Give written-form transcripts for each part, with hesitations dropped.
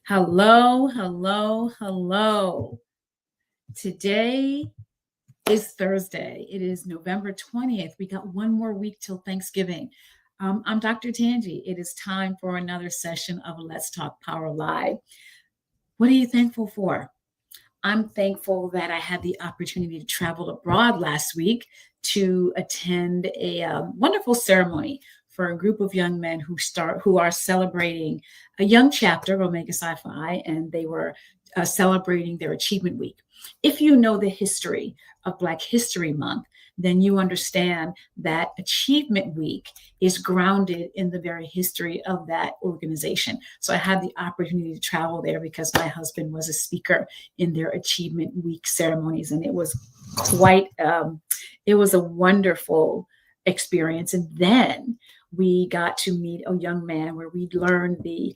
Hello, hello, hello. Today is Thursday. It is November 20th. We got one more week till Thanksgiving. I'm Dr. Tangi. It is time for another session of Let's Talk Power Live. What are you thankful for? I'm thankful that I had the opportunity to travel abroad last week to attend a wonderful ceremony for a group of young men who are celebrating a young chapter of Omega Sci-Fi, and they were celebrating their Achievement Week. If you know the history of Black History Month, then you understand that Achievement Week is grounded in the very history of that organization. So I had the opportunity to travel there because my husband was a speaker in their Achievement Week ceremonies, and it was it was a wonderful experience. And then we got to meet a young man where we learned the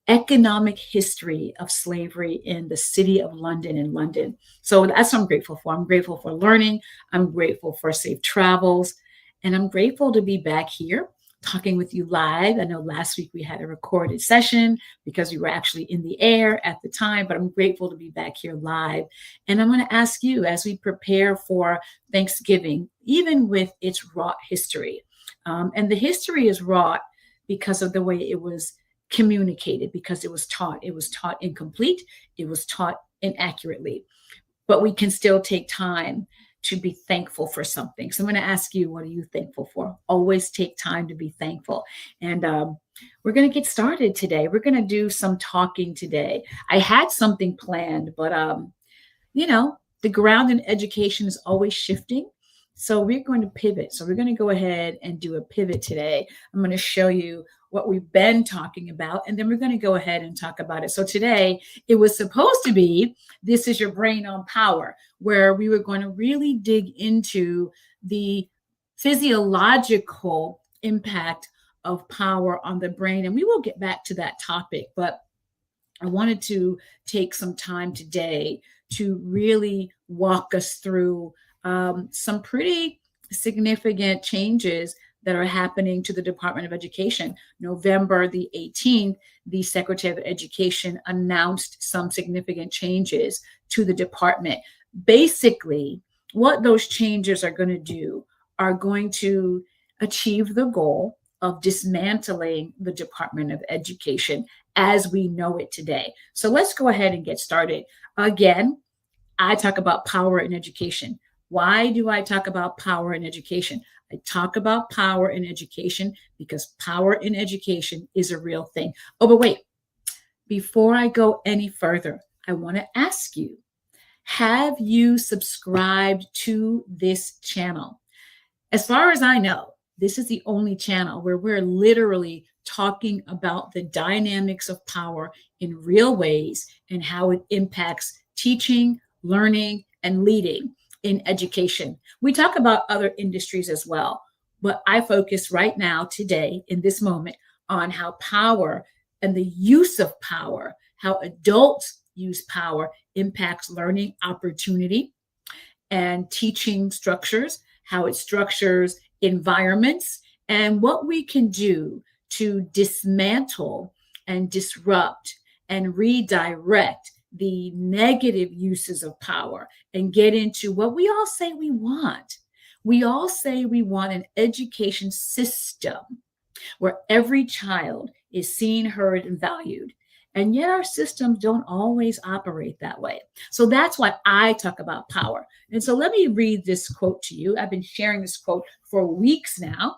economic history of slavery in the city of London in London. So that's what I'm grateful for. I'm grateful for learning. I'm grateful for safe travels. And I'm grateful to be back here talking with you live. I know last week we had a recorded session because we were actually in the air at the time, but I'm grateful to be back here live. And I'm going to ask you, as we prepare for Thanksgiving, even with its wrought history, and the history is wrought because of the way it was communicated, because it was taught incomplete, it was taught inaccurately, but we can still take time to be thankful for something. So I'm going to ask you, what are you thankful for? Always take time to be thankful. And we're going to get started today. We're going to do some talking today. I had something planned, but the ground in education is always shifting. So we're going to pivot. So we're going to go ahead and do a pivot today. I'm going to show you what we've been talking about, and then we're going to go ahead and talk about it. So today it was supposed to be, this is your brain on power, where we were going to really dig into the physiological impact of power on the brain. And we will get back to that topic, but I wanted to take some time today to really walk us through some pretty significant changes that are happening to the Department of Education. November the 18th, the Secretary of Education announced some significant changes to the department. Basically, what those changes are going to do are going to achieve the goal of dismantling the Department of Education as we know it today. So let's go ahead and get started. Again, I talk about power in education. Why do I talk about power in education? I talk about power in education because power in education is a real thing. Oh, but wait, before I go any further, I want to ask you, have you subscribed to this channel? As far as I know, this is the only channel where we're literally talking about the dynamics of power in real ways and how it impacts teaching, learning, and leading in education. We talk about other industries as well, but I focus right now, today, in this moment, on how power and the use of power, how adults use power impacts learning opportunity and teaching structures, how it structures environments, and what we can do to dismantle and disrupt and redirect the negative uses of power and get into what we all say we want. We all say we want an education system where every child is seen, heard, and valued. And yet our systems don't always operate that way. So that's why I talk about power. And so let me read this quote to you. I've been sharing this quote for weeks now.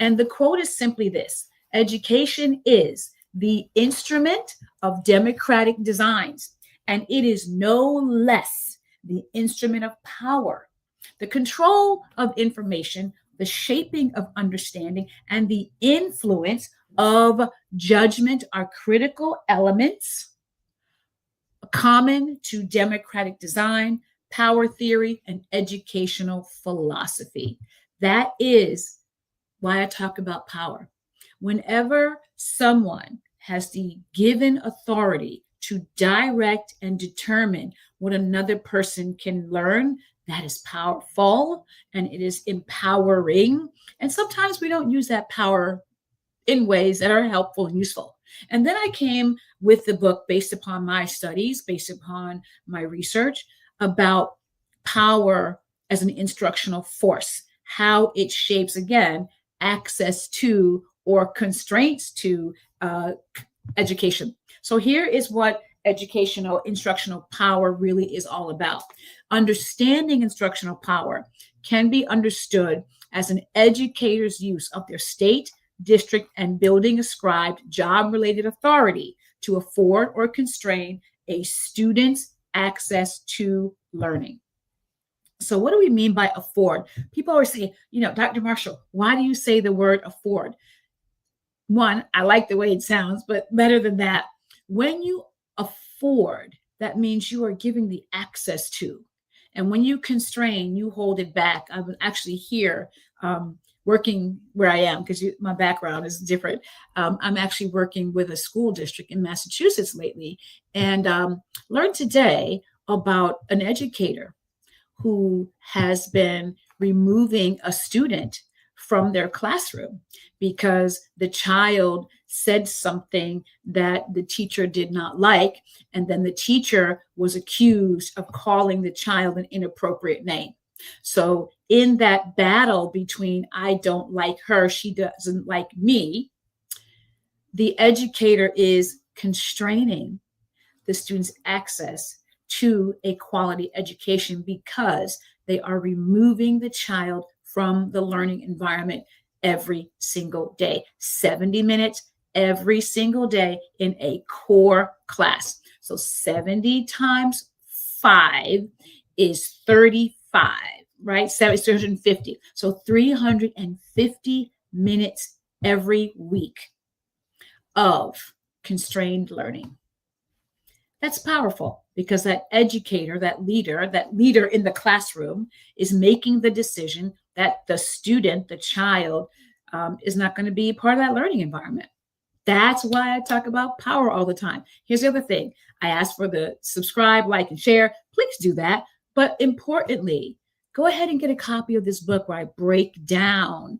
And the quote is simply this: education is the instrument of democratic designs, and it is no less the instrument of power. The control of information, the shaping of understanding, and the influence of judgment are critical elements common to democratic design, power theory, and educational philosophy. That is why I talk about power. Whenever someone has the given authority to direct and determine what another person can learn, that is powerful and it is empowering. And sometimes we don't use that power in ways that are helpful and useful. And then I came with the book based upon my studies, based upon my research about power as an instructional force, how it shapes, again, access to or constraints to education. So here is what educational instructional power really is all about. Understanding instructional power can be understood as an educator's use of their state, district, and building ascribed job-related authority to afford or constrain a student's access to learning. So what do we mean by afford? People always say, Dr. Marshall, why do you say the word afford? One, I like the way it sounds, but better than that, when you afford, that means you are giving the access to. And when you constrain, you hold it back. I'm actually here working where I am because my background is different. I'm actually working with a school district in Massachusetts lately, and learned today about an educator who has been removing a student from their classroom because the child said something that the teacher did not like, and then the teacher was accused of calling the child an inappropriate name. So in that battle between I don't like her, she doesn't like me, the educator is constraining the student's access to a quality education because they are removing the child from the learning environment every single day, 70 minutes every single day in a core class. So 70 times 5 is 35, right? 750. So 350 minutes every week of constrained learning. That's powerful because that educator, that leader in the classroom is making the decision that the student, the child, is not going to be part of that learning environment. That's why I talk about power all the time. Here's the other thing. I ask for the subscribe, like, and share. Please do that. But importantly, go ahead and get a copy of this book where I break down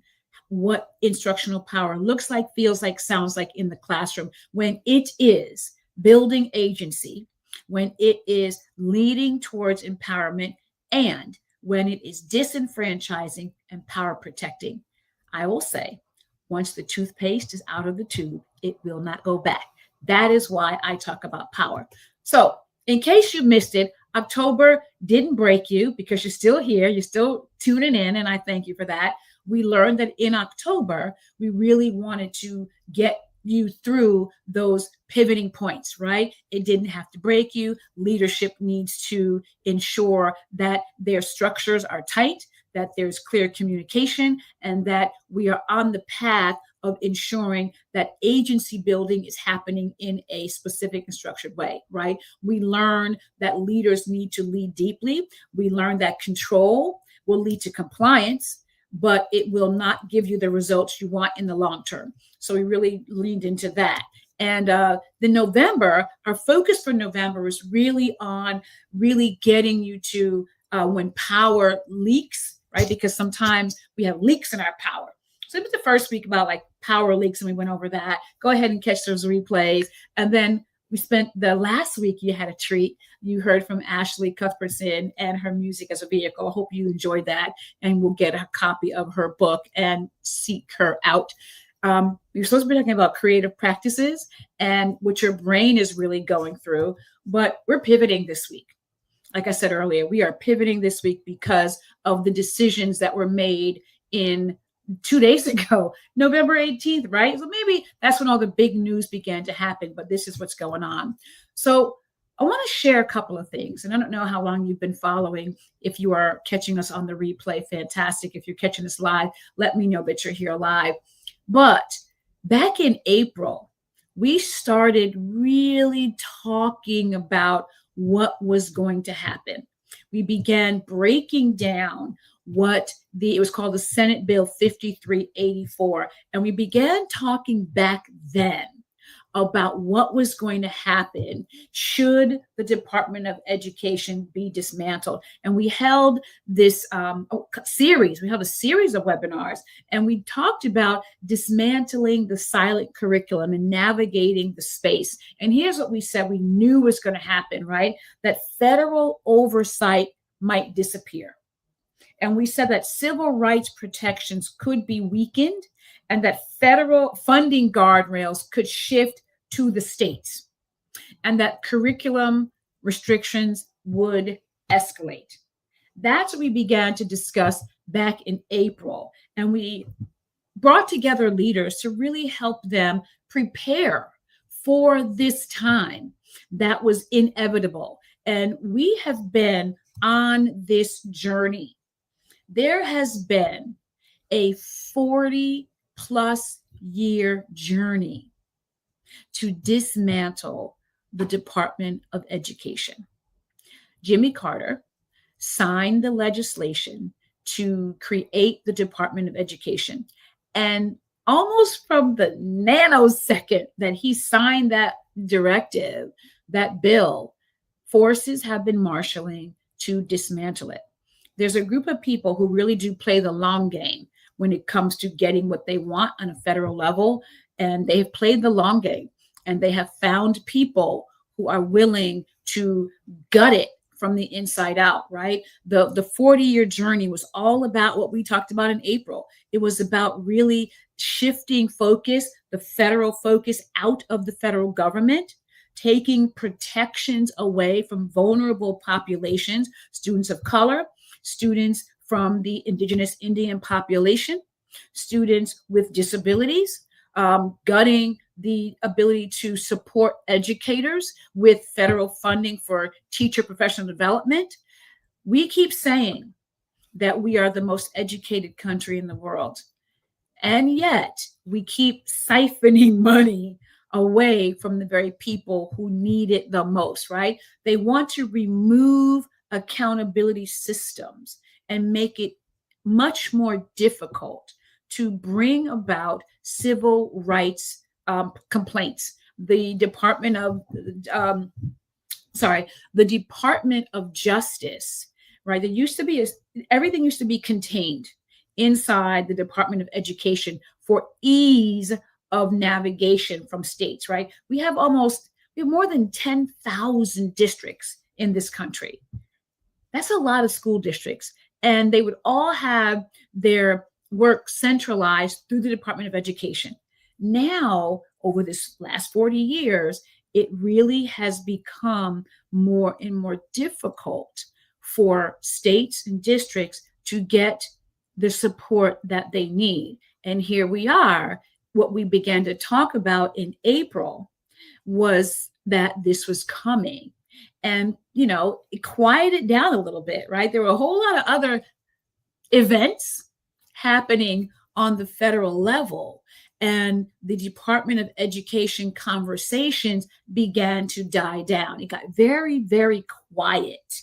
what instructional power looks like, feels like, sounds like in the classroom when it is building agency, when it is leading towards empowerment, and when it is disenfranchising and power protecting. I will say, once the toothpaste is out of the tube, it will not go back. That is why I talk about power. So in case you missed it, October didn't break you because you're still here. You're still tuning in, and I thank you for that. We learned that in October, we really wanted to get you through those pivoting points, right? It didn't have to break you. Leadership needs to ensure that their structures are tight, that there's clear communication, and that we are on the path of ensuring that agency building is happening in a specific and structured way, right? We learn that leaders need to lead deeply. We learn that control will lead to compliance, but it will not give you the results you want in the long term. So we really leaned into that. And the November, our focus for November is really on really getting you to when power leaks, right? Because sometimes we have leaks in our power. So it was the first week about like power leaks, and we went over that. Go ahead and catch those replays. And then we spent the last week, you had a treat. You heard from Ashley Cuthbertson and her music as a vehicle. I hope you enjoyed that, and we'll get a copy of her book and seek her out. You're supposed to be talking about creative practices and what your brain is really going through, but we're pivoting this week. Like I said earlier, we are pivoting this week because of the decisions that were made in 2 days ago, November 18th, right? So maybe that's when all the big news began to happen, but this is what's going on. So I want to share a couple of things, and I don't know how long you've been following. If you are catching us on the replay, fantastic. If you're catching us live, let me know that you're here live. But back in April, we started really talking about what was going to happen. We began breaking down what it was called the Senate Bill 5384. And we began talking back then about what was going to happen should the Department of Education be dismantled. And we held this series, we held a series of webinars, and we talked about dismantling the silent curriculum and navigating the space. And here's what we said we knew was going to happen, right? That federal oversight might disappear. And we said that civil rights protections could be weakened and that federal funding guardrails could shift to the states and that curriculum restrictions would escalate. That's what we began to discuss back in April. And we brought together leaders to really help them prepare for this time that was inevitable. And we have been on this journey. There has been a 40 plus year journey to dismantle the Department of Education. Jimmy Carter signed the legislation to create the Department of Education. And almost from the nanosecond that he signed that directive, that bill, forces have been marshaling to dismantle it. There's a group of people who really do play the long game when it comes to getting what they want on a federal level. And they've played the long game, and they have found people who are willing to gut it from the inside out, right? The 40-year journey was all about what we talked about in April. It was about really shifting focus, the federal focus out of the federal government, taking protections away from vulnerable populations, students of color, students from the indigenous Indian population, students with disabilities, gutting the ability to support educators with federal funding for teacher professional development. We keep saying that we are the most educated country in the world. And yet we keep siphoning money away from the very people who need it the most, right? They want to remove accountability systems and make it much more difficult to bring about civil rights complaints. The Department of Justice, right? There used to be everything used to be contained inside the Department of Education for ease of navigation from states, right? We have more than 10,000 districts in this country. That's a lot of school districts. And they would all have their work centralized through the Department of Education. Now, over this last 40 years, it really has become more and more difficult for states and districts to get the support that they need. And here we are. What we began to talk about in April was that this was coming. And, it quieted down a little bit, right? There were a whole lot of other events happening on the federal level. And the Department of Education conversations began to die down. It got very, very quiet.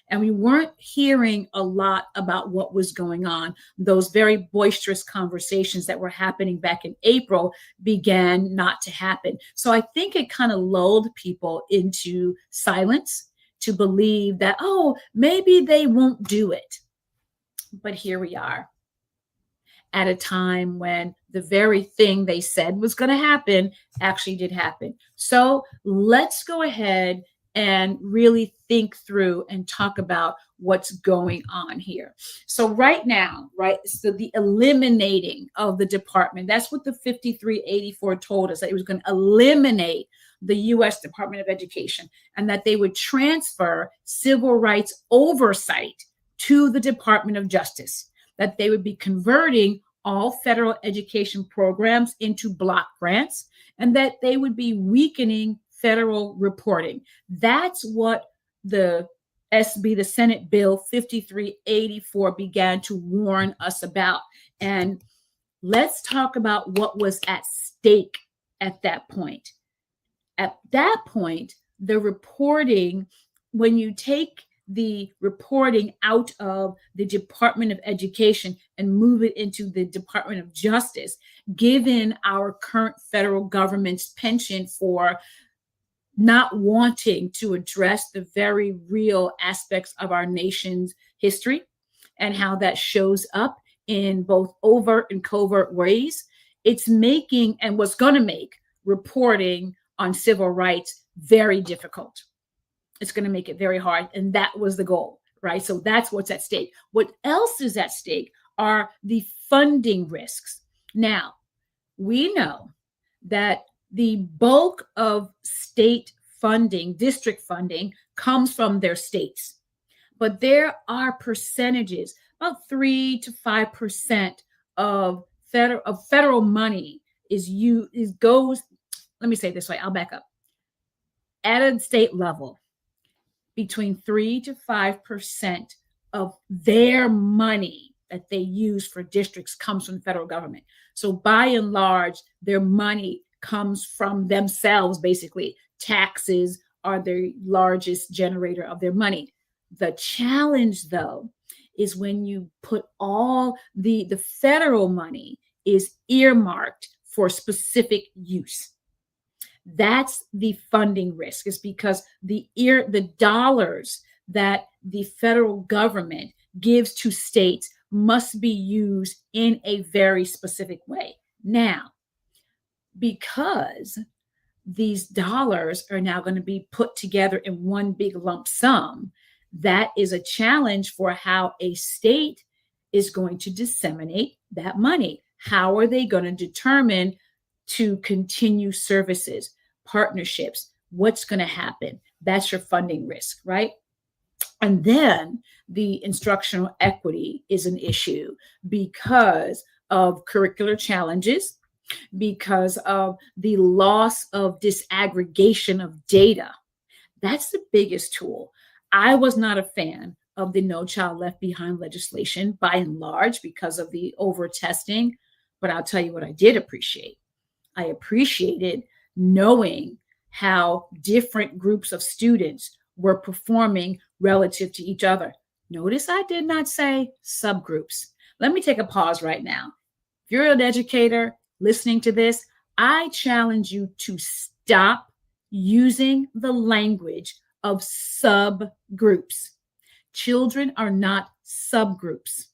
And we weren't hearing a lot about what was going on. Those very boisterous conversations that were happening back in April began not to happen. So I think it kind of lulled people into silence to believe that, maybe they won't do it. But here we are at a time when the very thing they said was going to happen actually did happen. So let's go ahead and really think through and talk about what's going on here. So right now, right, so the eliminating of the department, that's what the 5384 told us, that it was going to eliminate the U.S. Department of Education and that they would transfer civil rights oversight to the Department of Justice, that they would be converting all federal education programs into block grants, and that they would be weakening federal reporting. That's what the Senate Bill 5384 began to warn us about. And let's talk about what was at stake at that point. At that point, the reporting, when you take the reporting out of the Department of Education and move it into the Department of Justice, given our current federal government's penchant for not wanting to address the very real aspects of our nation's history and how that shows up in both overt and covert ways. It's making and what's going to make reporting on civil rights very difficult. It's going to make it very hard. And that was the goal, right? So that's what's at stake. What else is at stake are the funding risks. Now, we know that the bulk of state funding, district funding, comes from their states. But there are percentages, about 3 to 5% of federal money goes, let me say it this way, I'll back up. At a state level, between 3 to 5% of their money that they use for districts comes from the federal government. So by and large, their money comes from themselves, basically. Taxes are the largest generator of their money. The challenge, though, is when you put all the federal money is earmarked for specific use. That's the funding risk, is because the dollars that the federal government gives to states must be used in a very specific way. Now, because these dollars are now going to be put together in one big lump sum, that is a challenge for how a state is going to disseminate that money. How are they going to determine to continue services, partnerships? What's going to happen? That's your funding risk, right? And then the instructional equity is an issue because of curricular challenges, because of the loss of disaggregation of data. That's the biggest tool. I was not a fan of the No Child Left Behind legislation by and large because of the over testing, but I'll tell you what I did appreciate. I appreciated knowing how different groups of students were performing relative to each other. Notice I did not say subgroups. Let me take a pause right now. If you're an educator listening to this, I challenge you to stop using the language of subgroups. Children are not subgroups.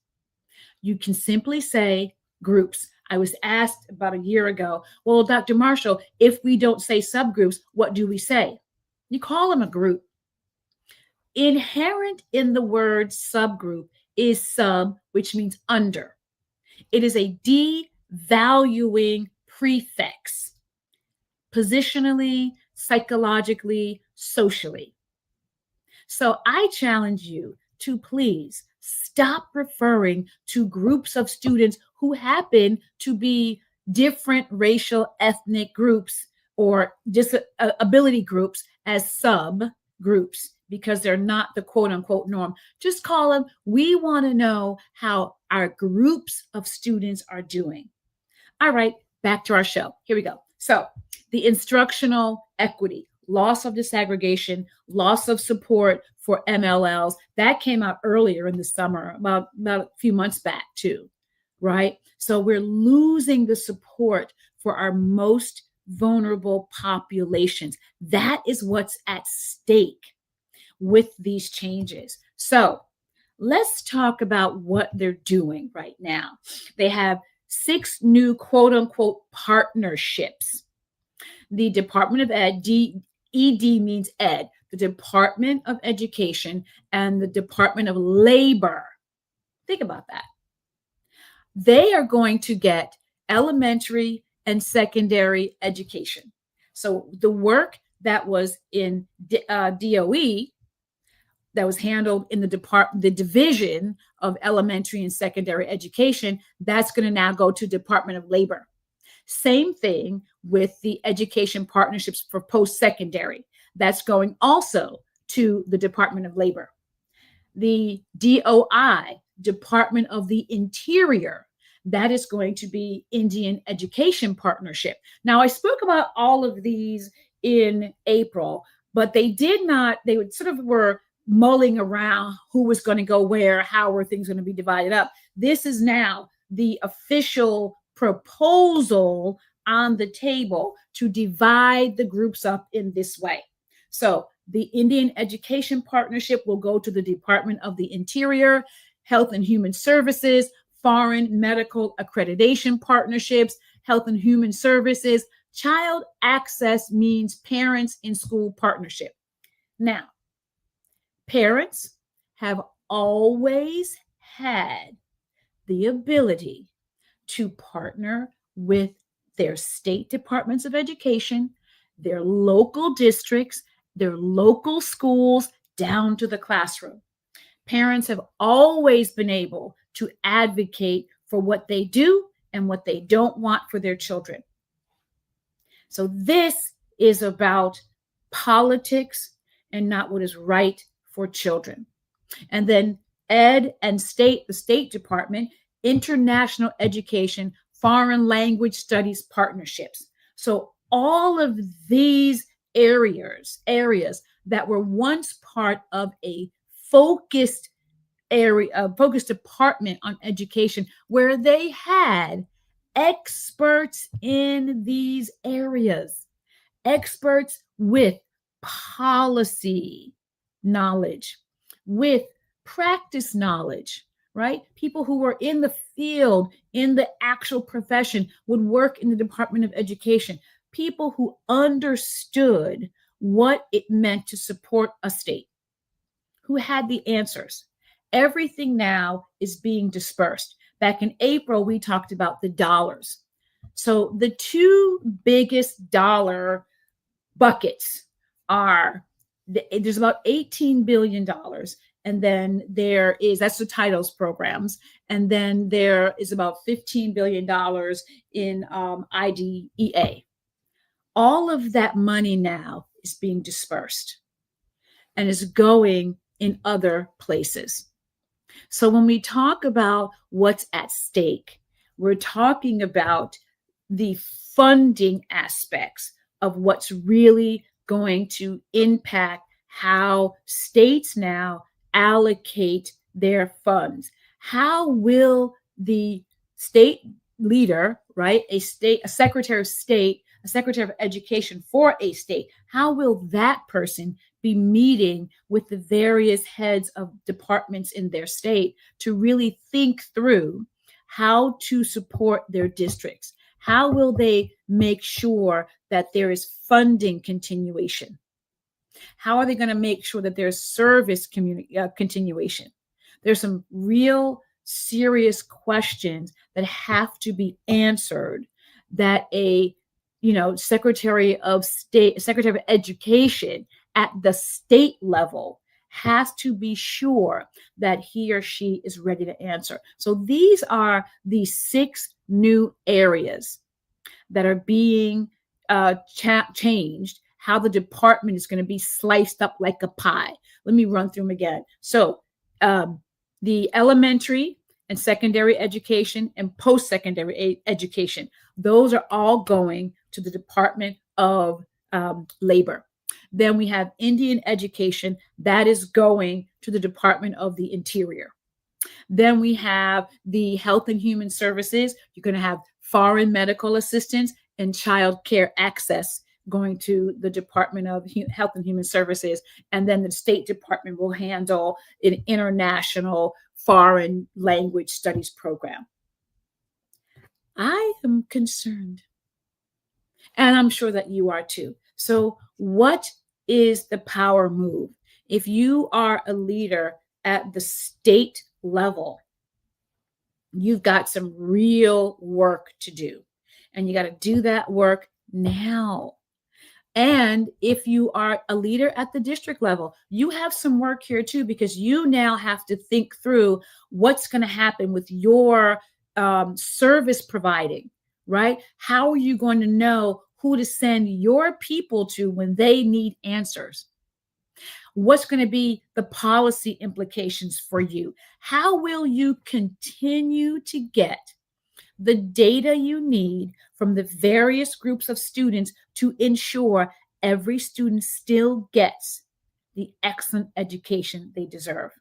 You can simply say groups. I was asked about a year ago, well, Dr. Marshall, if we don't say subgroups, what do we say? You call them a group. Inherent in the word subgroup is sub, which means under. It is a devaluing prefix, positionally, psychologically, socially. So I challenge you to please stop referring to groups of students who happen to be different racial, ethnic groups or disability groups as subgroups, because they're not the quote unquote norm. Just call them, we want to know how our groups of students are doing. All right, back to our show. Here we go. So the instructional equity, loss of disaggregation, loss of support for MLLs, that came out earlier in the summer, about a few months back too, right? So we're losing the support for our most vulnerable populations. That is what's at stake with these changes. So let's talk about what they're doing right now. They have 6 new quote unquote partnerships. The Department of ED means ed, the Department of Education and the Department of Labor. Think about that. They are going to get elementary and secondary education. So the work that was in DOE, that was handled in the Division of Elementary and Secondary Education, that's going to now go to Department of Labor. Same thing with the education partnerships for post-secondary. That's going also to the Department of Labor. The DOI, Department of the Interior, that is going to be Indian Education Partnership. Now, I spoke about all of these in April, but they were mulling around who was going to go where, how were things going to be divided up. This is now the official proposal on the table to divide the groups up in this way. So the Indian Education Partnership will go to the Department of the Interior, Health and Human Services, Foreign Medical Accreditation Partnerships, Health and Human Services. Child access means parents in school partnership. Now, parents have always had the ability to partner with their state departments of education, their local districts, their local schools, down to the classroom. Parents have always been able to advocate for what they do and what they don't want for their children. So this is about politics and not what is right for children. And then ed and state, the State Department, international education, foreign language studies partnerships. So all of these areas that were once part of a focused area, a focused department on education, where they had experts in these areas, experts with policy knowledge, with practice knowledge, right? People who were in the field, in the actual profession, would work in the Department of Education. People who understood what it meant to support a state, who had the answers. Everything now is being dispersed. Back in April, we talked about the dollars. So the two biggest dollar buckets are, there's about $18 billion. And then that's the titles programs. And then there is about $15 billion in IDEA. All of that money now is being dispersed and is going in other places. So when we talk about what's at stake, we're talking about the funding aspects of what's really going to impact how states now allocate their funds. How will the state leader, right, a secretary of state, a secretary of education for a state, how will that person be meeting with the various heads of departments in their state to really think through how to support their districts? How will they make sure that there is funding continuation? How are they going to make sure that there's service continuation? There's some real serious questions that have to be answered that a Secretary of Education at the state level has to be sure that he or she is ready to answer. So these are the 6 new areas that are being changed, how the department is going to be sliced up like a pie. Let me run through them again. So the elementary and secondary education and post-secondary education, those are all going to the Department of Labor. Then we have Indian education, that is going to the Department of the Interior. Then we have the Health and Human Services. You're going to have foreign medical assistance and child care access going to the Department of Health and Human Services. And then the State Department will handle an international foreign language studies program. I am concerned, and I'm sure that you are too. So what is the power move? If you are a leader at the state level, you've got some real work to do, and you got to do that work now. And if you are a leader at the district level, you have some work here too, because you now have to think through what's going to happen with your service providing, right? How are you going to know who to send your people to when they need answers? What's going to be the policy implications for you? How will you continue to get the data you need from the various groups of students to ensure every student still gets the excellent education they deserve.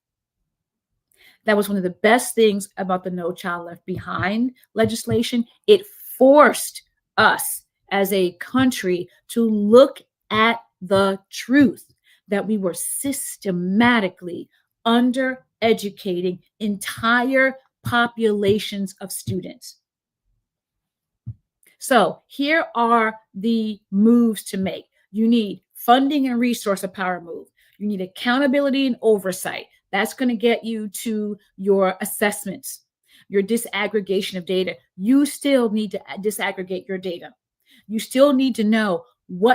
That was one of the best things about the No Child Left Behind legislation. It forced us as a country to look at the truth that we were systematically undereducating entire populations of students. So here are the moves to make. You need funding and resource power move. You need accountability and oversight. That's going to get you to your assessments, your disaggregation of data. You still need to disaggregate your data. You still need to know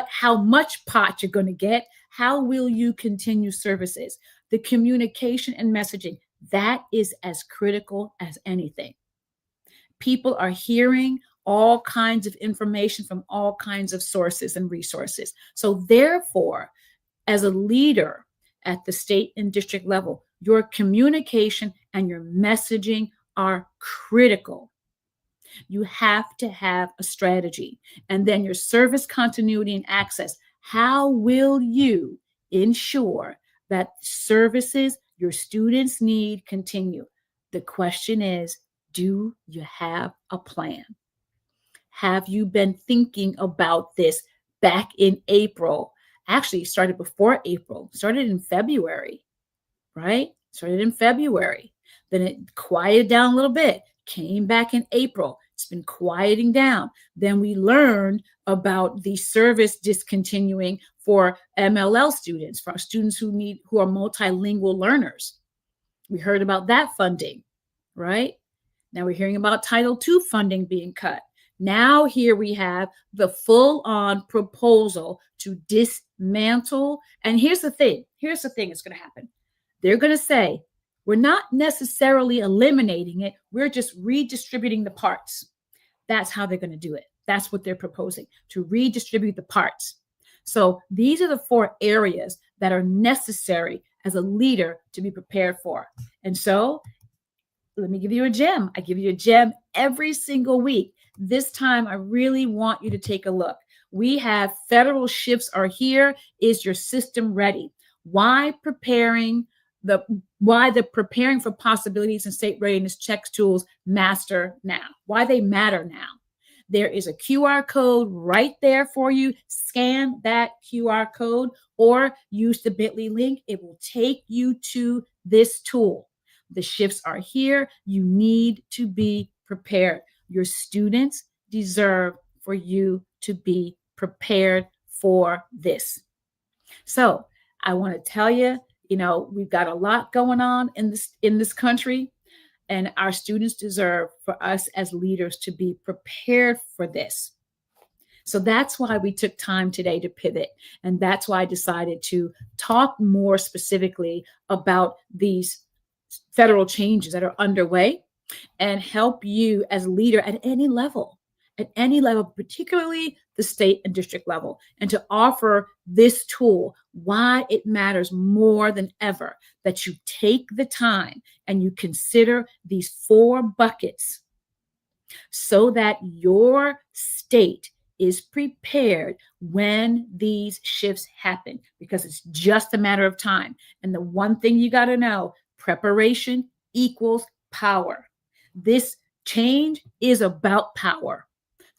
how much pot you're going to get. How will you continue services? The communication and messaging, that is as critical as anything. People are hearing all kinds of information from all kinds of sources and resources. So therefore, as a leader at the state and district level, your communication and your messaging are critical. You have to have a strategy. And then your service continuity and access. How will you ensure that services your students need continue? The question is, do you have a plan? Have you been thinking about this back in April? Actually, started before April, started in February, right? Started in February. Then it quieted down a little bit, came back in April. It's been quieting down. Then we learned about the service discontinuing for MLL students, for students who are multilingual learners. We heard about that funding, right? Now we're hearing about Title II funding being cut. Now here we have the full-on proposal to dismantle. And here's the thing that's going to happen. They're going to say, we're not necessarily eliminating it. We're just redistributing the parts. That's how they're going to do it. That's what they're proposing, to redistribute the parts. So these are the 4 areas that are necessary as a leader to be prepared for. And so let me give you a gem. I give you a gem every single week. This time, I really want you to take a look. We have federal shifts are here. Is your system ready? Why the preparing for possibilities and state readiness checks tools matter now? Why they matter now? There is a QR code right there for you. Scan that QR code or use the bit.ly link. It will take you to this tool. The shifts are here. You need to be prepared. Your students deserve for you to be prepared for this. So I want to tell you, we've got a lot going on in this country, and our students deserve for us as leaders to be prepared for this. So that's why we took time today to pivot. And that's why I decided to talk more specifically about these federal changes that are underway and help you as a leader at any level, particularly the state and district level, and to offer this tool, why it matters more than ever that you take the time and you consider these 4 buckets so that your state is prepared when these shifts happen, because it's just a matter of time. And the one thing you got to know, preparation equals power. This change is about power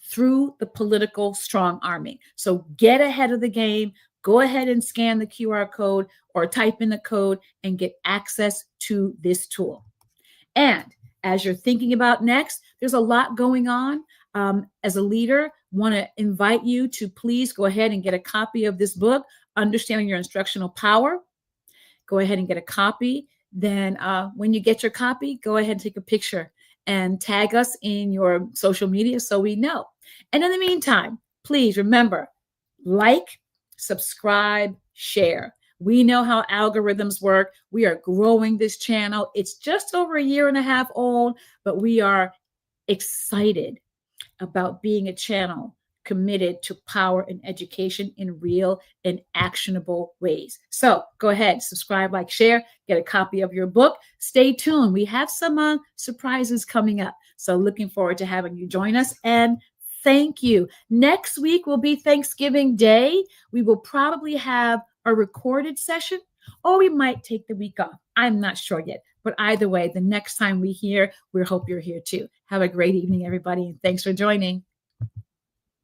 through the political strong arming. So get ahead of the game. Go ahead and scan the QR code or type in the code and get access to this tool. And as you're thinking about next, there's a lot going on. As a leader, want to invite you to please go ahead and get a copy of this book, Understanding Your Instructional Power. Go ahead and get a copy. Then when you get your copy, go ahead and take a picture and tag us in your social media so we know. And in the meantime, please remember, like, subscribe, share. We know how algorithms work. We are growing this channel. It's just over a year and a half old, but we are excited about being a channel committed to power and education in real and actionable ways. So go ahead, subscribe, like, share, get a copy of your book. Stay tuned. We have some surprises coming up. So looking forward to having you join us. And Thank you. Next week will be Thanksgiving Day. We will probably have a recorded session, or we might take the week off. I'm not sure yet. But either way, the next time we hope you're here too. Have a great evening, everybody. And thanks for joining.